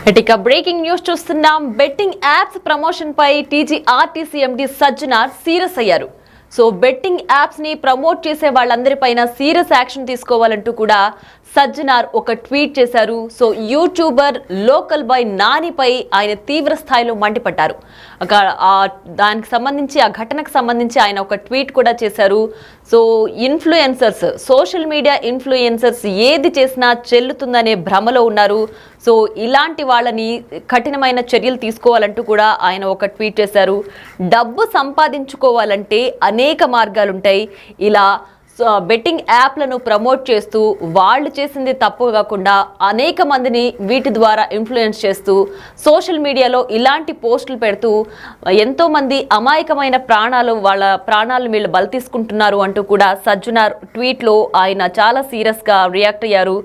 ఇక breaking news చూస్తున్నాం. Betting apps promotion పై TGRTC MD Sajjanar serious అయ్యారు. సో బెట్టింగ్ యాప్స్ ని ప్రమోట్ చేసే వాళ్ళందరిపైన సీరియస్ యాక్షన్ తీసుకోవాలంటూ కూడా సజ్జనార్ ఒక ట్వీట్ చేశారు. సో యూట్యూబర్ లోకల్ బాయ్ నానిపై ఆయన తీవ్ర స్థాయిలో మండిపడ్డారు. దానికి సంబంధించి ఆ ఘటనకు సంబంధించి ఆయన ఒక ట్వీట్ కూడా చేశారు. So influencers, social media influencers ఏది చేసినా చెల్లుతుందనే భ్రమలో ఉన్నారు. సో ఇలాంటి వాళ్ళని కఠినమైన చర్యలు తీసుకోవాలంటూ కూడా ఆయన ఒక ట్వీట్ చేశారు. డబ్బు సంపాదించుకోవాలంటే అనేక మార్గాలుంటాయి. ఇలా బెట్టింగ్ యాప్లను ప్రమోట్ చేస్తూ వాళ్ళు చేసింది తప్పు కాకుండా అనేక మందిని వీటి ద్వారా ఇన్ఫ్లుయెన్స్ చేస్తూ సోషల్ మీడియాలో ఇలాంటి పోస్టులు పెడుతూ ఎంతోమంది అమాయకమైన వాళ్ళ ప్రాణాలను వీళ్ళు బలి తీసుకుంటున్నారు అంటూ కూడా సజ్జనార్ ట్వీట్లో ఆయన చాలా సీరియస్గా రియాక్ట్ అయ్యారు.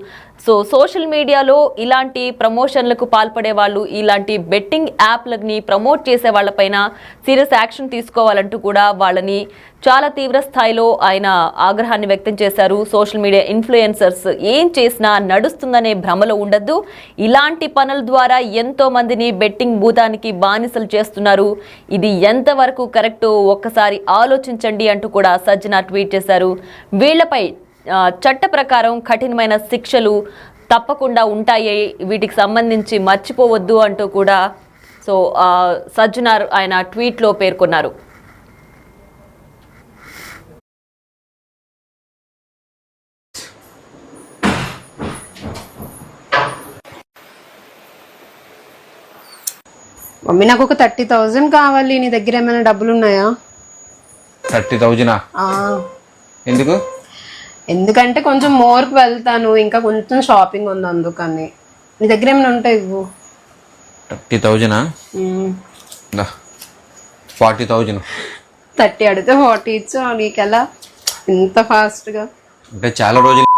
సో సోషల్ మీడియాలో ఇలాంటి ప్రమోషన్లకు పాల్పడే వాళ్ళు, ఇలాంటి బెట్టింగ్ యాప్లని ప్రమోట్ చేసే వాళ్ళపైన సీరియస్ యాక్షన్ తీసుకోవాలంటూ కూడా వాళ్ళని చాలా తీవ్ర స్థాయిలో ఆయన ఆగ్రహాన్ని వ్యక్తం చేశారు. సోషల్ మీడియా ఇన్ఫ్లుయెన్సర్స్ ఏం చేసినా నడుస్తుందనే భ్రమలో ఉండద్దు. ఇలాంటి పనుల ద్వారా ఎంతో మందిని బెట్టింగ్ భూతానికి బానిసలు చేస్తున్నారు. ఇది ఎంతవరకు కరెక్టో ఒక్కసారి ఆలోచించండి అంటూ కూడా సజ్జనార్ ట్వీట్ చేశారు. వీళ్లపై చట్ట ప్రకారం కఠినమైన శిక్షలు తప్పకుండా ఉంటాయి, వీటికి సంబంధించి మర్చిపోవద్దు అంటూ కూడా సో సజ్జనార్ ఆయన ట్వీట్లో పేర్కొన్నారు. మమ్మీ నాకు ఒక 30,000 కావాలి. నీ దగ్గర ఏమైనా డబ్బులు ఉన్నాయా? 30,000? ఎందుకు? ఎందుకంటే కొంచెం మోర్కి వెళ్తాను, ఇంకా కొంచెం షాపింగ్ ఉంది, అందుకని. నీ దగ్గర ఏమైనా ఉంటాయి ఇవ్వు. 30,000? 40,000. 30 అడిగితే 40 ఇచ్చు. నీకెలా ఇంత ఫాస్ట్గా? అంటే చాలా రోజులు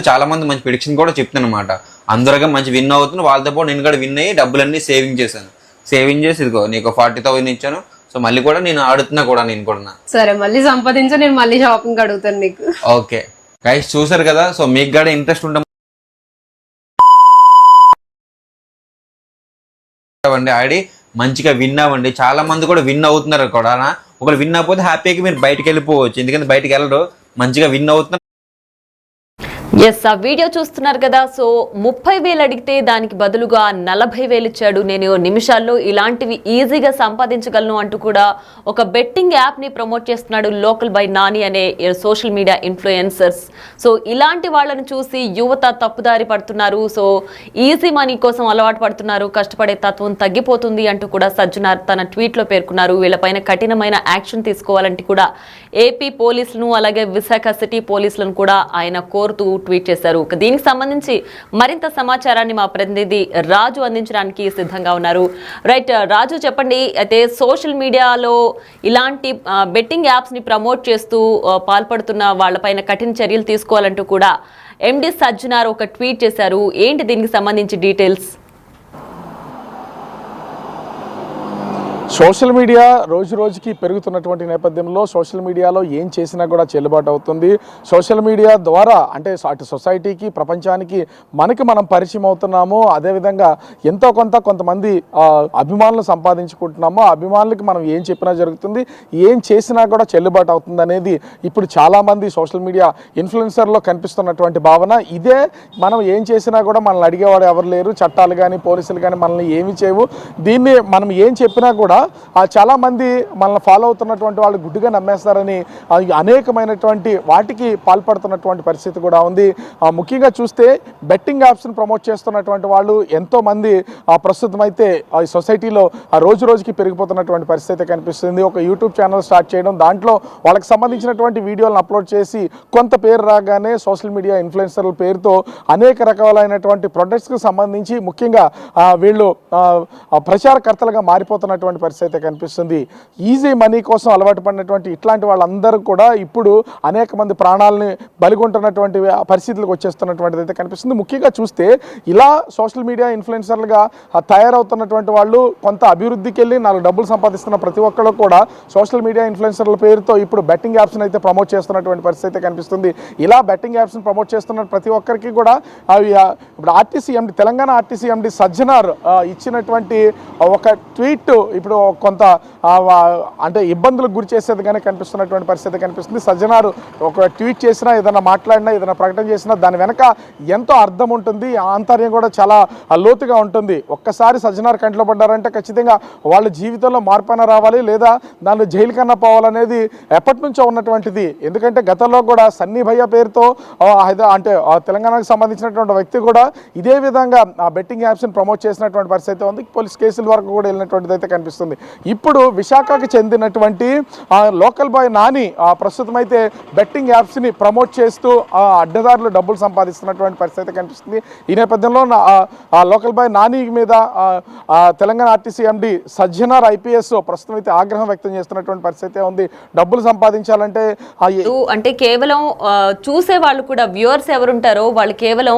చాలా మంది మంచి ప్రిడిక్షన్ కూడా చెప్తాను అనమాట. అందరుగా మంచి విన్ అవుతుంది, వాళ్ళతో పాటు నేను కూడా విన్ అయ్యి డబ్బులన్నీ సేవింగ్ చేశాను. సేవింగ్ చేసి ఇదిగో నీకు 40,000 ఇచ్చాను. సో మళ్ళీ కూడా నేను ఆడుతున్నా కూడా, నేను కూడా. సరే, మళ్ళీ సంపాదించా, నేను మళ్ళీ షాపింగ్ అడుగుతాను నీకు. ఓకే గైస్, చూసారు కదా. సో మీకు కూడా ఇంట్రెస్ట్ ఉంటామండి, ఆడి మంచిగా విన్ అవ్వండి. చాలా మంది కూడా విన్ అవుతున్నారు కూడా. ఒకరు విన్ అవ్వకపోతే హ్యాపీగా మీరు బయటకు వెళ్ళిపోవచ్చు, ఎందుకంటే బయటకు వెళ్ళరు, మంచిగా విన్ అవుతున్నారు. ఎస్, ఆ వీడియో చూస్తున్నారు కదా. సో 30,000 అడిగితే దానికి బదులుగా 40,000 ఇచ్చాడు. నేను నిమిషాల్లో ఇలాంటివి ఈజీగా సంపాదించగలను అంటూ కూడా ఒక బెట్టింగ్ యాప్ని ప్రమోట్ చేస్తున్నాడు లోకల్ బై నాని అనే సోషల్ మీడియా ఇన్ఫ్లుయెన్సర్స్. సో ఇలాంటి వాళ్ళని చూసి యువత తప్పుదారి పడుతున్నారు. సో ఈజీ మనీ కోసం అలవాటు పడుతున్నారు, కష్టపడే తత్వం తగ్గిపోతుంది అంటూ కూడా సజ్జనార్ తన ట్వీట్లో పేర్కొన్నారు. వీళ్ళపైన కఠినమైన యాక్షన్ తీసుకోవాలంటే కూడా ఏపీ పోలీసులను అలాగే విశాఖ సిటీ పోలీసులను కూడా ఆయన కోరుతూ ట్వీట్ చేశారు. దీనికి సంబంధించి మరింత సమాచారాన్ని మా ప్రతినిధి రాజు అందించడానికి సిద్ధంగా ఉన్నారు. రైట్ రాజు, చెప్పండి. అయితే సోషల్ మీడియాలో ఇలాంటి బెట్టింగ్ యాప్స్ ని ప్రమోట్ చేస్తూ పాల్పడుతున్న వాళ్ళపైన కఠిన చర్యలు తీసుకోవాలంటూ కూడా ఎండీ సజ్జనార్ ఒక ట్వీట్ చేశారు. ఏంటి దీనికి సంబంధించి డీటెయిల్స్? సోషల్ మీడియా రోజు రోజుకి పెరుగుతున్నటువంటి నేపథ్యంలో సోషల్ మీడియాలో ఏం చేసినా కూడా చెల్లుబాటు అవుతుంది. సోషల్ మీడియా ద్వారా అంటే అటు సొసైటీకి, ప్రపంచానికి మనం పరిచయం అవుతున్నాము. అదేవిధంగా ఎంతో కొంతమంది అభిమానులు సంపాదించుకుంటున్నాము. ఆ అభిమానులకి మనం ఏం చెప్పినా జరుగుతుంది, ఏం చేసినా కూడా చెల్లుబాటు అవుతుంది అనేది ఇప్పుడు చాలామంది సోషల్ మీడియా ఇన్ఫ్లుయెన్సర్లో కనిపిస్తున్నటువంటి భావన ఇదే. మనం ఏం చేసినా కూడా మనల్ని అడిగేవాడు ఎవరు లేరు, చట్టాలు కానీ పోలీసులు కానీ మనల్ని ఏమి చేయవు. దీన్ని మనం ఏం చెప్పినా కూడా చాలామంది మనల్ని ఫాలో అవుతున్నటువంటి వాళ్ళు గుడ్డిగా నమ్మేస్తారని అనేకమైనటువంటి వాటికి పాల్పడుతున్నటువంటి పరిస్థితి కూడా ఉంది. ముఖ్యంగా చూస్తే బెట్టింగ్ యాప్స్ని ప్రమోట్ చేస్తున్నటువంటి వాళ్ళు ఎంతోమంది ప్రస్తుతం అయితే ఈ సొసైటీలో రోజు రోజుకి పెరిగిపోతున్నటువంటి పరిస్థితి కనిపిస్తుంది. ఒక యూట్యూబ్ ఛానల్ స్టార్ట్ చేయడం, దాంట్లో వాళ్ళకి సంబంధించినటువంటి వీడియోలను అప్లోడ్ చేసి కొంత పేరు రాగానే సోషల్ మీడియా ఇన్ఫ్లుయెన్సర్ల పేరుతో అనేక రకాలైనటువంటి ప్రొడక్ట్స్కి సంబంధించి ముఖ్యంగా వీళ్ళు ప్రచారకర్తలుగా మారిపోతున్నటువంటి పరిస్థితి అయితే కనిపిస్తుంది. ఈజీ మనీ కోసం అలవాటు పడినటువంటి ఇట్లాంటి వాళ్ళందరూ కూడా ఇప్పుడు అనేక మంది ప్రాణాలని బలిగొంటున్నటువంటి పరిస్థితులకు వచ్చేస్తున్నటువంటిది అయితే కనిపిస్తుంది. ముఖ్యంగా చూస్తే ఇలా సోషల్ మీడియా ఇన్ఫ్లుయెన్సర్లుగా తయారవుతున్నటువంటి వాళ్ళు కొంత అభివృద్ధికి వెళ్ళి 4 డబ్బులు సంపాదిస్తున్న ప్రతి ఒక్కళ్ళు కూడా సోషల్ మీడియా ఇన్ఫ్లుయెన్సర్ల పేరుతో ఇప్పుడు బెట్టింగ్ యాప్స్ని అయితే ప్రమోట్ చేస్తున్నటువంటి పరిస్థితి అయితే కనిపిస్తుంది. ఇలా బెట్టింగ్ యాప్స్ని ప్రమోట్ చేస్తున్న ప్రతి ఒక్కరికి కూడా అవి ఇప్పుడు ఆర్టీసీ ఎండి తెలంగాణ ఆర్టీసీ ఎండి సజ్జనార్ ఇచ్చినటువంటి ఒక ట్వీట్ ఇప్పుడు కొంత అంటే ఇబ్బందులకు గురి చేసేదిగానే కనిపిస్తున్నటువంటి పరిస్థితి కనిపిస్తుంది. సజ్జనార్ ఒక ట్వీట్ చేసినా, ఏదైనా మాట్లాడినా, ఏదైనా ప్రకటన చేసినా దాని వెనక ఎంతో అర్థం ఉంటుంది, ఆంతర్యం కూడా చాలా లోతుగా ఉంటుంది. ఒక్కసారి సజ్జనార్ కంట్లో పడ్డారంటే ఖచ్చితంగా వాళ్ళ జీవితంలో మార్పు రావాలి, లేదా దానిలో జైలు కన్నా పోవాలనేది ఎప్పటి నుంచో ఉన్నటువంటిది. ఎందుకంటే గతంలో కూడా సన్నీ భయ్య పేరుతో అంటే తెలంగాణకు సంబంధించినటువంటి వ్యక్తి కూడా ఇదే విధంగా బెట్టింగ్ యాప్స్ని ప్రమోట్ చేసినటువంటి పరిస్థితి ఉంది. పోలీస్ కేసుల వరకు కూడా వెళ్ళినటువంటిది అయితే కనిపిస్తుంది. ఇప్పుడు విశాఖకు చెందినటువంటి లోకల్ బాయ్ నాని ప్రస్తుతం అయితే బెట్టింగ్ యాప్స్ని ప్రమోట్ చేస్తూ అడ్డదారులు డబ్బులు సంపాదిస్తున్నటువంటి పరిస్థితి కనిపిస్తుంది. ఈ నేపథ్యంలో లోకల్ బాయ్ నాని మీద Telangana RTC MD Sajjanar IPS ప్రస్తుతం అయితే ఆగ్రహం వ్యక్తం చేస్తున్నటువంటి పరిస్థితి ఉంది. డబ్బులు సంపాదించాలంటే అంటే కేవలం చూసే వాళ్ళు కూడా వ్యూవర్స్ ఎవరుంటారో వాళ్ళు కేవలం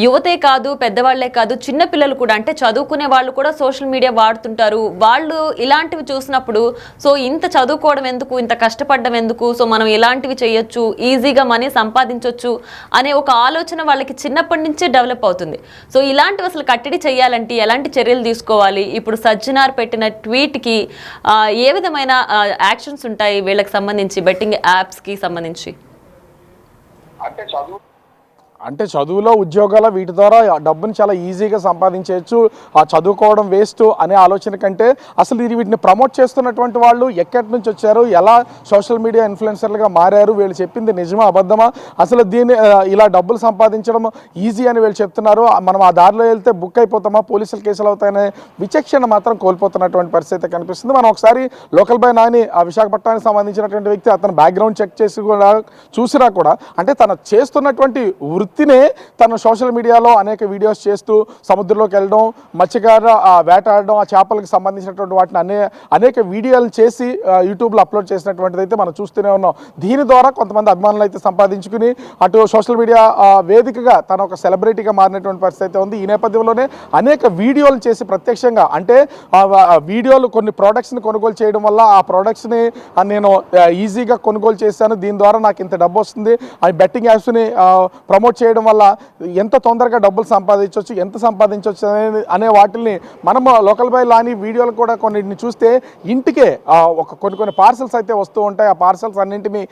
యువతే కాదు, పెద్దవాళ్లే కాదు, చిన్న పిల్లలు కూడా, అంటే చదువుకునే వాళ్ళు కూడా సోషల్ మీడియా వాడుతుంటారు. వాళ్ళు ఇలాంటివి చూసినప్పుడు సో ఇంత చదువుకోవడం ఎందుకు, ఇంత కష్టపడడం ఎందుకు, సో మనం ఇలాంటివి చేయొచ్చు, ఈజీగా మనీ సంపాదించవచ్చు అనే ఒక ఆలోచన వాళ్ళకి చిన్నప్పటి నుంచే డెవలప్ అవుతుంది. సో ఇలాంటివి అసలు కట్టడి చేయాలంటే ఎలాంటి చర్యలు తీసుకోవాలి? ఇప్పుడు సజ్జనార్ పెట్టిన ట్వీట్కి ఏ విధమైన యాక్షన్స్ ఉంటాయి వీళ్ళకి సంబంధించి, బెట్టింగ్ యాప్స్కి సంబంధించి? అంటే చదువులో, ఉద్యోగాల వీటి ద్వారా డబ్బుని చాలా ఈజీగా సంపాదించవచ్చు, చదువుకోవడం వేస్ట్ అనే ఆలోచన కంటే అసలు వీటిని ప్రమోట్ చేస్తున్నటువంటి వాళ్ళు ఎక్కడి నుంచి వచ్చారు, ఎలా సోషల్ మీడియా ఇన్ఫ్లుయెన్సర్లుగా మారారు, వీళ్ళు చెప్పింది నిజమా అబద్ధమా, అసలు దీన్ని ఇలా డబ్బులు సంపాదించడం ఈజీ అని వీళ్ళు చెప్తున్నారు, మనం ఆ దారిలో వెళ్తే బుక్ అయిపోతామా, పోలీసులు కేసులు అవుతాయనే విచక్షణ మాత్రం కోల్పోతున్నటువంటి పరిస్థితి కనిపిస్తుంది. మనం ఒకసారి లోకల్ బాయ్ నాని విశాఖపట్నానికి సంబంధించినటువంటి వ్యక్తి, అతను బ్యాక్గ్రౌండ్ చెక్ చేసి కూడా చూసినా కూడా అంటే తను చేస్తున్నటువంటి వృత్తినే తను సోషల్ మీడియాలో అనేక వీడియోస్ చేస్తూ సముద్రంలోకి వెళ్ళడం, మత్స్యకార వేటాడడం, ఆ చేపలకు సంబంధించినటువంటి వాటిని అనేక వీడియోలు చేసి యూట్యూబ్లో అప్లోడ్ చేసినటువంటిది అయితే మనం చూస్తూనే ఉన్నాం. దీని ద్వారా కొంతమంది అభిమానులు అయితే సంపాదించుకుని అటు సోషల్ మీడియా వేదికగా తను ఒక సెలబ్రిటీగా మారినటువంటి పరిస్థితి అయితే ఉంది. ఈ నేపథ్యంలోనే అనేక వీడియోలు చేసి ప్రత్యక్షంగా అంటే వీడియోలు కొన్ని ప్రోడక్ట్స్ని కొనుగోలు చేయడం వల్ల ఆ ప్రోడక్ట్స్ని నేను ఈజీగా కొనుగోలు చేశాను, దీని ద్వారా నాకు ఇంత డబ్బు వస్తుంది, ఆ బెట్టింగ్ యాప్స్ని ప్రమోట్ చేయడం వల్ల ఎంత తొందరగా డబ్బులు సంపాదించవచ్చు, ఎంత సంపాదించవచ్చు అనే వాటిని మనం లోకల్ బాయ్ లాని వీడియోలు కూడా కొన్నిటిని చూస్తే ఇంటికే కొన్ని పార్సల్స్ అయితే వస్తూ ఉంటాయి. ఆ పార్సల్స్ అన్నింటినీ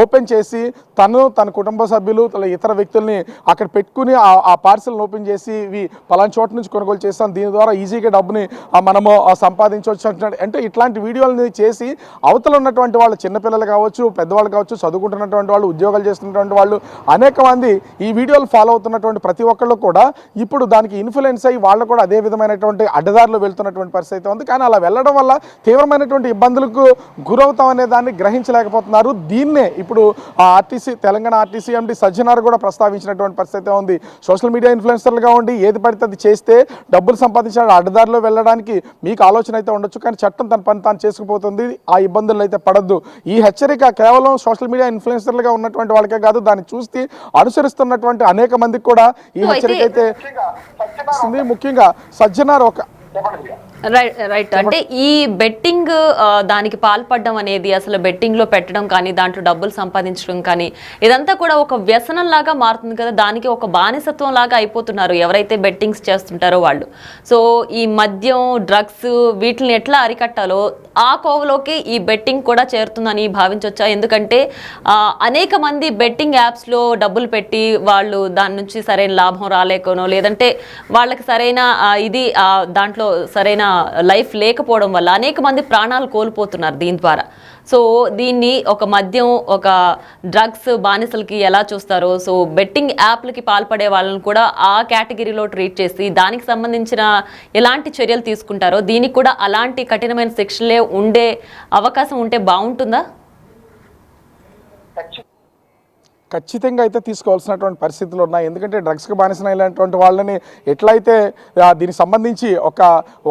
ఓపెన్ చేసి తన కుటుంబ సభ్యులు ఇతర వ్యక్తుల్ని అక్కడ పెట్టుకుని ఆ పార్సల్ని ఓపెన్ చేసి ఇవి పలానా చోట నుంచి కొనుగోలు చేస్తాం, దీని ద్వారా ఈజీగా డబ్బుని మనము సంపాదించవచ్చు అంటే ఇట్లాంటి వీడియోలని చేసి అవతల ఉన్నటువంటి వాళ్ళు, చిన్నపిల్లలు కావచ్చు, పెద్దవాళ్ళు కావచ్చు, చదువుకుంటున్నటువంటి వాళ్ళు, ఉద్యోగాలు చేస్తున్నటువంటి వాళ్ళు, అనేక మంది ఈ వీడియోలు ఫాలో అవుతున్నటువంటి ప్రతి ఒక్కళ్ళు కూడా ఇప్పుడు దానికి ఇన్ఫ్లుయెన్స్ అయ్యి వాళ్ళు కూడా అదే విధమైనటువంటి అడ్డదారులు వెళ్తున్నటువంటి పరిస్థితి ఉంది. కానీ అలా వెళ్ళడం వల్ల తీవ్రమైనటువంటి ఇబ్బందులకు గురవుతాం అనే దాన్ని గ్రహించలేకపోతున్నారు. దీన్నే ఇప్పుడు తెలంగాణ ఆర్టీసీ ఎండి సజ్జనార్ కూడా ప్రస్తావించినటువంటి పరిస్థితి ఉంది. సోషల్ మీడియా ఇన్ఫ్లుయెన్సర్లుగా ఉండి ఏది పడితే అది చేస్తే డబ్బులు సంపాదించడానికి అడ్డదారిలో వెళ్ళడానికి మీకు ఆలోచన అయితే ఉండొచ్చు, కానీ చట్టం తన పని తాను చేసుకుపోతుంది, ఆ ఇబ్బందులు అయితే పడద్దు. ఈ హెచ్చరిక కేవలం సోషల్ మీడియా ఇన్ఫ్లుయెన్సర్లుగా ఉన్నటువంటి వాళ్ళకే కాదు, దాన్ని చూసి అనుసరిస్తున్నటువంటి అనేక మందికి కూడా ఈ హెచ్చరిక అయితే ముఖ్యంగా సజ్జనార్ ఒక రైట్ అంటే ఈ బెట్టింగ్ దానికి పాల్పడడం అనేది, అసలు బెట్టింగ్ లో పెట్టడం కానీ, దాంట్లో డబ్బులు సంపాదించడం కానీ, ఇదంతా కూడా ఒక వ్యసనం లాగా మారుతుంది కదా, దానికి ఒక బానిసత్వం లాగా అయిపోతున్నారు ఎవరైతే బెట్టింగ్స్ చేస్తుంటారో వాళ్ళు. సో ఈ మద్యం, డ్రగ్స్ వీటిని ఎట్లా అరికట్టాలో ఆ కోవలోకి ఈ బెట్టింగ్ కూడా చేరుతుందని భావించవచ్చా? ఎందుకంటే అనేక మంది బెట్టింగ్ యాప్స్లో డబ్బులు పెట్టి వాళ్ళు దాని నుంచి సరైన లాభం రాలేకనో, లేదంటే వాళ్ళకి సరైన దాంట్లో సరైన లైఫ్ లేకపోవడం వల్ల అనేక మంది ప్రాణాలు కోల్పోతున్నారు దీని ద్వారా. సో దీన్ని ఒక మద్యం, ఒక డ్రగ్స్ బానిసలకి ఎలా చూస్తారో, సో బెట్టింగ్ యాప్లకి పాల్పడే వాళ్ళని కూడా ఆ కేటగిరీలో ట్రీట్ చేసి దానికి సంబంధించిన ఎలాంటి చర్యలు తీసుకుంటారో, దీనికి కూడా అలాంటి కఠినమైన శిక్షలే ఉండే అవకాశం ఉంటే బాగుంటుందా? ఖచ్చితంగా అయితే తీసుకోవాల్సినటువంటి పరిస్థితులు ఉన్నాయి. ఎందుకంటే డ్రగ్స్కి బానిసైనటువంటి వాళ్ళని ఎట్లయితే దీనికి సంబంధించి ఒక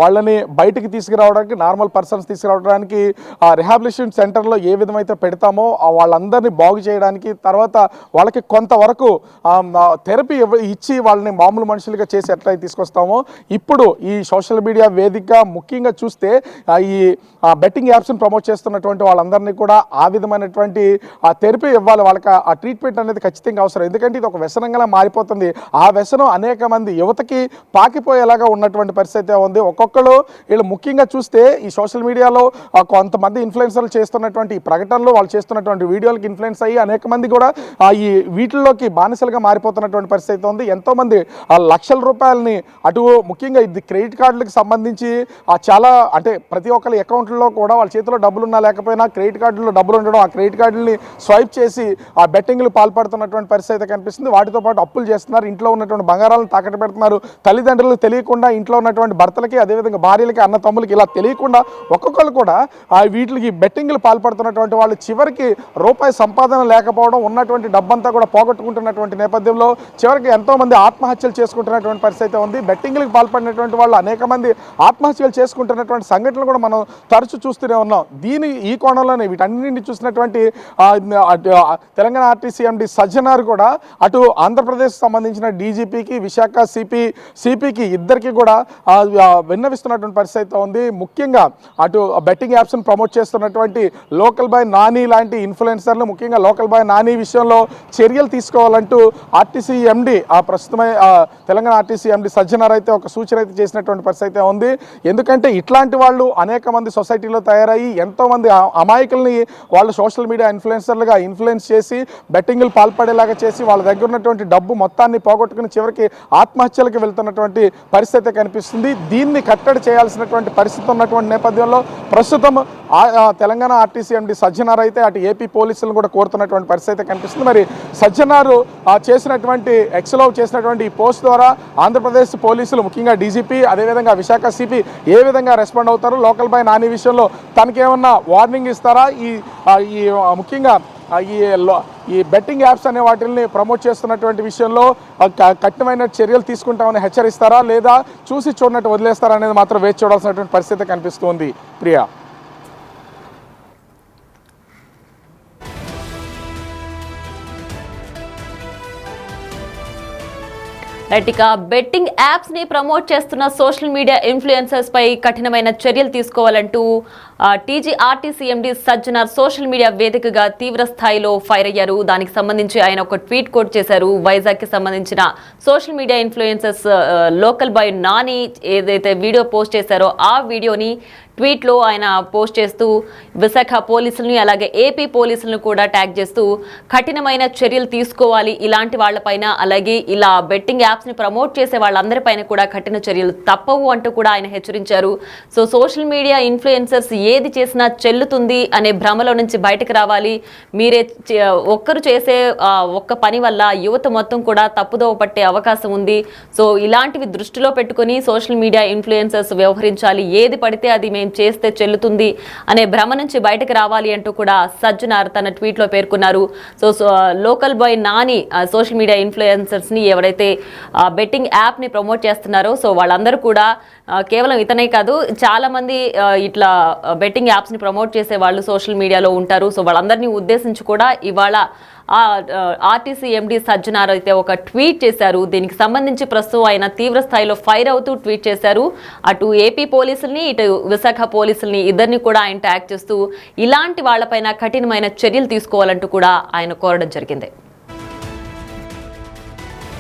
వాళ్ళని బయటికి తీసుకురావడానికి, నార్మల్ పర్సన్స్ తీసుకురావడానికి రిహాబిలిటేషన్ సెంటర్లో ఏ విధమైతే పెడతామో వాళ్ళందరినీ బాగు చేయడానికి, తర్వాత వాళ్ళకి కొంతవరకు థెరపీ ఇచ్చి వాళ్ళని మామూలు మనుషులుగా చేసి ఎట్లయితే తీసుకొస్తామో, ఇప్పుడు ఈ సోషల్ మీడియా వేదిక ముఖ్యంగా చూస్తే ఈ బెట్టింగ్ యాప్స్ని ప్రమోట్ చేస్తున్నటువంటి వాళ్ళందరినీ కూడా ఆ విధమైనటువంటి థెరపీ ఇవ్వాలి. వాళ్ళకి ఆ ట్రీట్మెంట్ అనేది ఖచ్చితంగా అవసరం. ఎందుకంటే ఇది ఒక వ్యసనంగా మారిపోతుంది. ఆ వ్యసనం అనేక మంది యువతకి పాకిపోయేలాగా ఉన్నటువంటి పరిస్థితి ఉంది. ఒక్కొక్కరు వీళ్ళు ముఖ్యంగా చూస్తే ఈ సోషల్ మీడియాలో కొంతమంది ఇన్ఫ్లుయెన్సర్లు చేస్తున్నటువంటి ఈ ప్రకటనలు, వాళ్ళు చేస్తున్నటువంటి వీడియోలకి ఇన్ఫ్లుయెన్స్ అయ్యి అనేక మంది కూడా ఈ వీటిల్లోకి బానిసలుగా మారిపోతున్నటువంటి పరిస్థితి ఉంది. ఎంతోమంది లక్షల రూపాయలని అటు ముఖ్యంగా ఇది క్రెడిట్ కార్డులకు సంబంధించి చాలా అంటే ప్రతి ఒక్కరి అకౌంట్లో కూడా వాళ్ళ చేతిలో డబ్బులు ఉన్నా లేకపోయినా క్రెడిట్ కార్డులో డబ్బులు ఉండడం, ఆ క్రెడిట్ కార్డులని స్వైప్ చేసి ఆ బెట్టింగ్లు పాల్పడుతున్నటువంటి పరిస్థితి కనిపిస్తుంది. వాటితో పాటు అప్పులు చేస్తున్నారు, ఇంట్లో ఉన్నటువంటి బంగారాలను తాకట్టు పెడుతున్నారు. తల్లిదండ్రులకు తెలియకుండా ఇంట్లో ఉన్నటువంటి భర్తలకి, అదేవిధంగా భార్యలకి, అన్న తమ్ములకి ఇలా తెలియకుండా ఒక్కొక్కరు కూడా వీటికి బెట్టింగ్లు పాల్పడుతున్నటువంటి వాళ్ళు చివరికి రూపాయి సంపాదన లేకపోవడం, ఉన్నటువంటి డబ్బంతా కూడా పోగొట్టుకుంటున్నటువంటి నేపథ్యంలో చివరికి ఎంతోమంది ఆత్మహత్యలు చేసుకుంటున్నటువంటి పరిస్థితి ఉంది. బెట్టింగ్లకు పాల్పడినటువంటి వాళ్ళు అనేక మంది ఆత్మహత్యలు చేసుకుంటున్నటువంటి సంఘటనలు కూడా మనం తరచూ చూస్తూనే ఉన్నాం. ఈ కోణంలోనే వీటన్నింటినీ చూసినటువంటి తెలంగాణ ఆర్టీసీ ఎండి సజ్జనార్ కూడా అటు ఆంధ్రప్రదేశ్ సంబంధించిన డీజీపీకి, విశాఖ సిపికి ఇద్దరికి కూడా విన్నవిస్తున్నటువంటి పరిస్థితి ఉంది. ముఖ్యంగా అటు బెట్టింగ్ యాప్స్ని ప్రమోట్ చేస్తున్నటువంటి లోకల్ బాయ్ నాని లాంటి ఇన్ఫ్లుయెన్సర్లు, ముఖ్యంగా లోకల్ బాయ్ నాని విషయంలో చర్యలు తీసుకోవాలంటూ ఆర్టీసీ ఎండి ప్రస్తుతమే తెలంగాణ ఆర్టీసీ ఎండి సజ్జనార్ అయితే ఒక సూచన అయితే చేసినటువంటి పరిస్థితి ఉంది. ఎందుకంటే ఇట్లాంటి వాళ్ళు అనేక మంది సొసైటీలో తయారయ్యి ఎంతోమంది అమాయకుల్ని వాళ్ళు సోషల్ మీడియా ఇన్ఫ్లుయెన్సర్లుగా ఇన్ఫ్లుయెన్స్ చేసి బెట్టింగ్లు పాల్పడేలాగా చేసి వాళ్ళ దగ్గర ఉన్నటువంటి డబ్బు మొత్తాన్ని పోగొట్టుకుని చివరికి ఆత్మహత్యలకు వెళ్తున్నటువంటి పరిస్థితి కనిపిస్తుంది. దీన్ని కట్టడి చేయాల్సినటువంటి పరిస్థితి ఉన్నటువంటి నేపథ్యంలో ప్రస్తుతం తెలంగాణ ఆర్టీసీ ఎండి సజ్జనార్ అయితే అటు ఏపీ పోలీసులను కూడా కోరుతున్నటువంటి పరిస్థితి కనిపిస్తుంది. మరి సజ్జనారు చేసినటువంటి ఎక్స్లో చేసినటువంటి ఈ పోస్ట్ ద్వారా ఆంధ్రప్రదేశ్ పోలీసులు ముఖ్యంగా డీజీపీ, అదేవిధంగా విశాఖ సిపి ఏ విధంగా రెస్పాండ్ అవుతారు, లోకల్ బాయ్ నాని విషయంలో తనకేమన్నా వార్నింగ్ ఇస్తారా, ఈ ముఖ్యంగా ఈ బెట్టింగ్ యాప్స్ అనే వాటిని ప్రమోట్ చేస్తున్నటువంటి విషయంలో కఠినమైన చర్యలు తీసుకుంటామని హెచ్చరిస్తారా, లేదా చూసి చూడనట్టు వదిలేస్తారా అనేది మాత్రం వేచి చూడాల్సినటువంటి పరిస్థితి కనిపిస్తుంది. ప్రియా. ఇక బెట్టింగ్ యాప్స్ ని ప్రమోట్ చేస్తున్న సోషల్ మీడియా ఇన్ఫ్లుయెన్సర్స్ పై కఠినమైన చర్యలు తీసుకోవాలంటూ టీజీఆర్టీసీ ఎండి సజ్జనార్ సోషల్ మీడియా వేదికగా తీవ్ర స్థాయిలో ఫైర్ అయ్యారు. దానికి సంబంధించి ఆయన ఒక ట్వీట్ కోట్ చేశారు. వైజాగ్ కి సంబంధించిన social media influencers local boy Nani ఏదైతే వీడియో పోస్ట్ చేశారో ఆ వీడియోని ట్వీట్లో ఆయన పోస్ట్ చేస్తూ విశాఖ పోలీసులని అలాగే ఏపీ పోలీసులను కూడా ట్యాగ్ చేస్తూ కఠినమైన చర్యలు తీసుకోవాలి ఇలాంటి వాళ్ళపైన, అలాగే ఇలా బెట్టింగ్ యాప్స్ని ప్రమోట్ చేసే వాళ్ళందరిపైన కూడా కఠిన చర్యలు తప్పవు అంటూ కూడా ఆయన హెచ్చరించారు. సో సోషల్ మీడియా ఇన్ఫ్లుయెన్సర్స్ ఏది చేసినా చెల్లుతుంది అనే భ్రమలో నుంచి బయటకు రావాలి. మీరే ఒక్కరు చేసే ఒక్క పని వల్ల యువత మొత్తం కూడా తప్పుదోవ పట్టే అవకాశం ఉంది. సో ఇలాంటివి దృష్టిలో పెట్టుకుని సోషల్ మీడియా ఇన్ఫ్లుయెన్సర్స్ వ్యవహరించాలి. ఏది పడితే అది మేము చేస్తే చెల్లుతుంది అనే భ్రమ నుంచి బయటకు రావాలి అంటూ కూడా సజ్జనార్ తన ట్వీట్లో పేర్కొన్నారు. So local boy Nani social media influencers ని ఎవరైతే బెట్టింగ్ యాప్ ని ప్రమోట్ చేస్తున్నారో సో వాళ్ళందరూ కూడా కేవలం ఇతనే కాదు చాలా మంది ఇట్లా బెట్టింగ్ యాప్స్ ని ప్రమోట్ చేసే వాళ్ళు సోషల్ మీడియాలో ఉంటారు. సో వాళ్ళందరినీ ఉద్దేశించి కూడా ఇవాళ ఆర్టీసీ ఎండి సజ్జనార్ అయితే ఒక ట్వీట్ చేశారు. దీనికి సంబంధించి ప్రస్తుతం ఆయన తీవ్ర స్థాయిలో ఫైర్ అవుతూ ట్వీట్ చేశారు. అటు ఏపీ పోలీసుల్ని ఇటు విశాఖ పోలీసుల్ని ఇద్దరిని కూడా ఆయన ట్యాగ్ చేస్తూ ఇలాంటి వాళ్ళపైన కఠినమైన చర్యలు తీసుకోవాలంటూ కూడా ఆయన కోరడం జరిగింది.